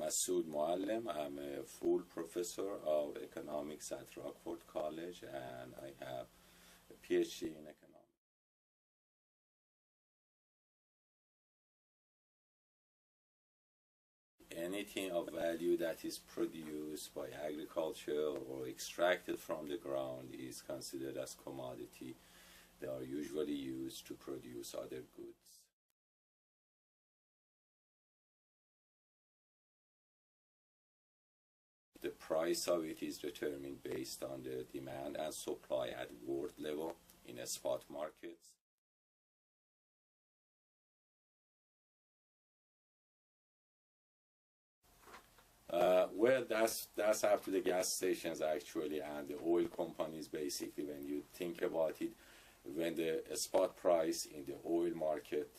Masood Muallim. I'm a full professor of economics at Rockford College, and I have a PhD in economics. Anything of value that is produced by agriculture or extracted from the ground is considered as commodity. They are usually used to produce other goods. The price of it is determined based on the demand and supply at world level in a spot markets. Well, that's up to the gas stations actually, and the oil companies. Basically, when you think about it, when the spot price in the oil market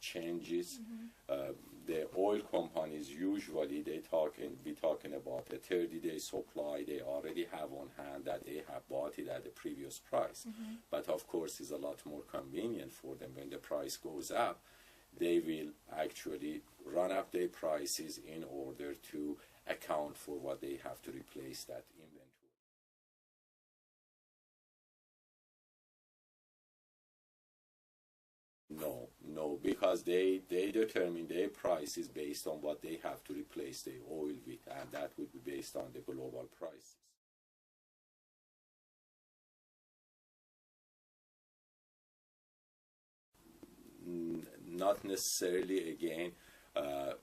changes, the oil companies usually be talking about a 30-day supply they already have on hand that they have bought it at the previous price. But of course, it's a lot more convenient for them when the price goes up. They will actually run up their prices in order to account for what they have to replace that inventory. No, because they determine their prices based on what they have to replace the oil with, and that would be based on the global prices. Not necessarily. Again, a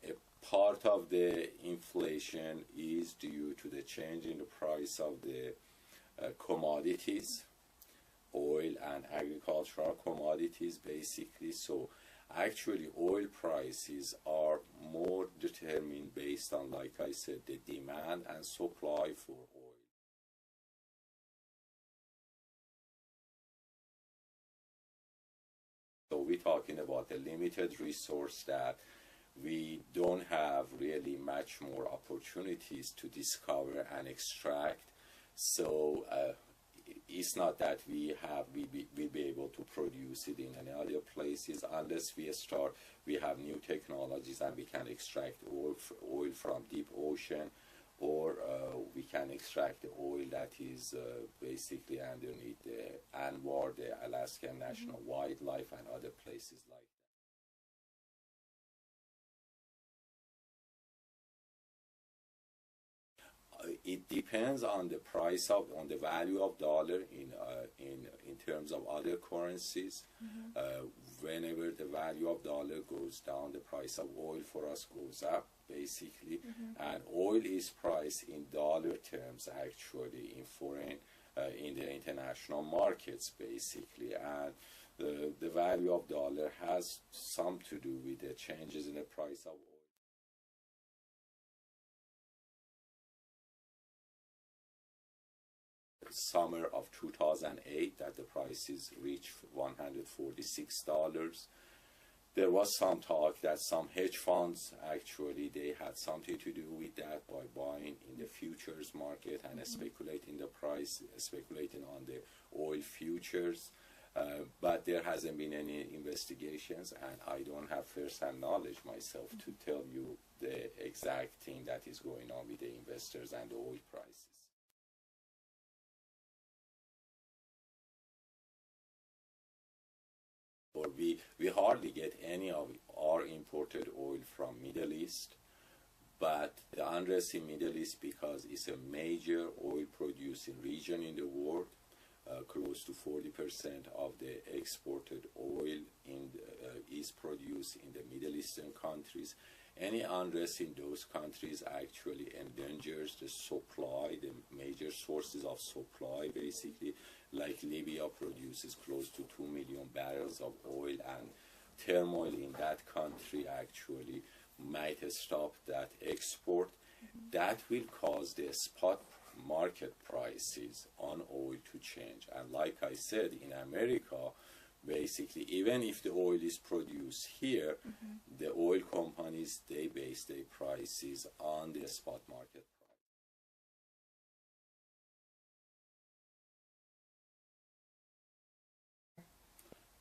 part of the inflation is due to the change in the price of the commodities, oil and agricultural commodities basically. So actually oil prices are more determined based on, like I said, the demand and supply for oil. So we're talking about a limited resource that we don't have really much more opportunities to discover and extract. So it's not that we'll be able to produce it in any other places unless we have new technologies and we can extract oil from deep ocean, or we can extract the oil that is basically underneath the ANWR, the Alaskan National Wildlife, and other places like that. It depends on the on the value of dollar in terms of other currencies. Whenever the value of dollar goes down, the price of oil for us goes up, basically. And oil is priced in dollar terms, actually, in the international markets, basically. And the value of dollar has some to do with the changes in the price of oil. Summer of 2008 that the prices reached $146. There was some talk that some hedge funds actually they had something to do with that by buying in the futures market and speculating the price, speculating on the oil futures. But there hasn't been any investigations, and I don't have first-hand knowledge myself to tell you the exact thing that is going on with the investors and the oil prices. Or we hardly get any of our imported oil from Middle East, but the unrest in Middle East, because it's a major oil producing region in the world, close to 40% of the exported oil is produced in the Middle Eastern countries. Any unrest in those countries actually endangers the supply, the major sources of supply, basically. Like Libya produces close to 2 million barrels of oil, and turmoil in that country actually might stop that export. That will cause the spot market prices on oil to change. And like I said, in America, basically, even if the oil is produced here, the oil companies, they base their prices on the spot market.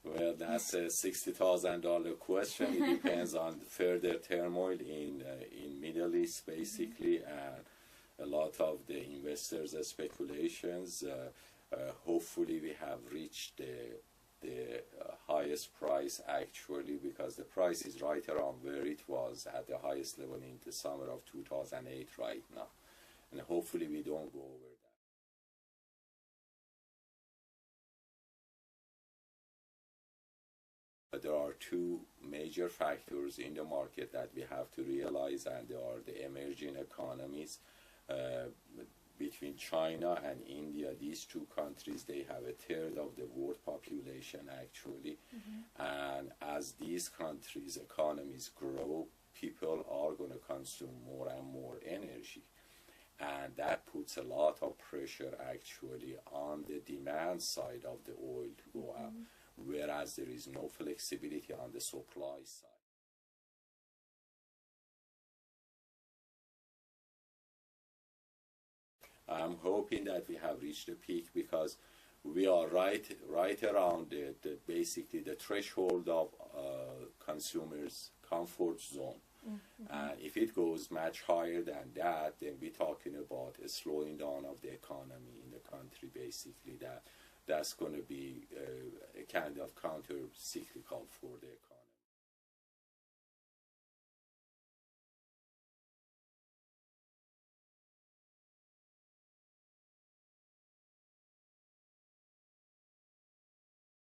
Well, that's a $60,000 question. It depends on further turmoil in Middle East, basically, and a lot of the investors' speculations. Hopefully, we have reached the highest price actually, because the price is right around where it was at the highest level in the summer of 2008 right now, and hopefully we don't go over that. But there are two major factors in the market that we have to realize, and they are the emerging economies. Between China and India, these two countries, they have a third of the world population actually. And as these countries' economies grow, people are going to consume more and more energy. And that puts a lot of pressure actually on the demand side of the oil to go up, whereas there is no flexibility on the supply side. I'm hoping that we have reached the peak, because we are right around basically the threshold of consumers' comfort zone. If it goes much higher than that, then we're talking about a slowing down of the economy in the country. Basically, that's going to be a kind of counter-cyclical for the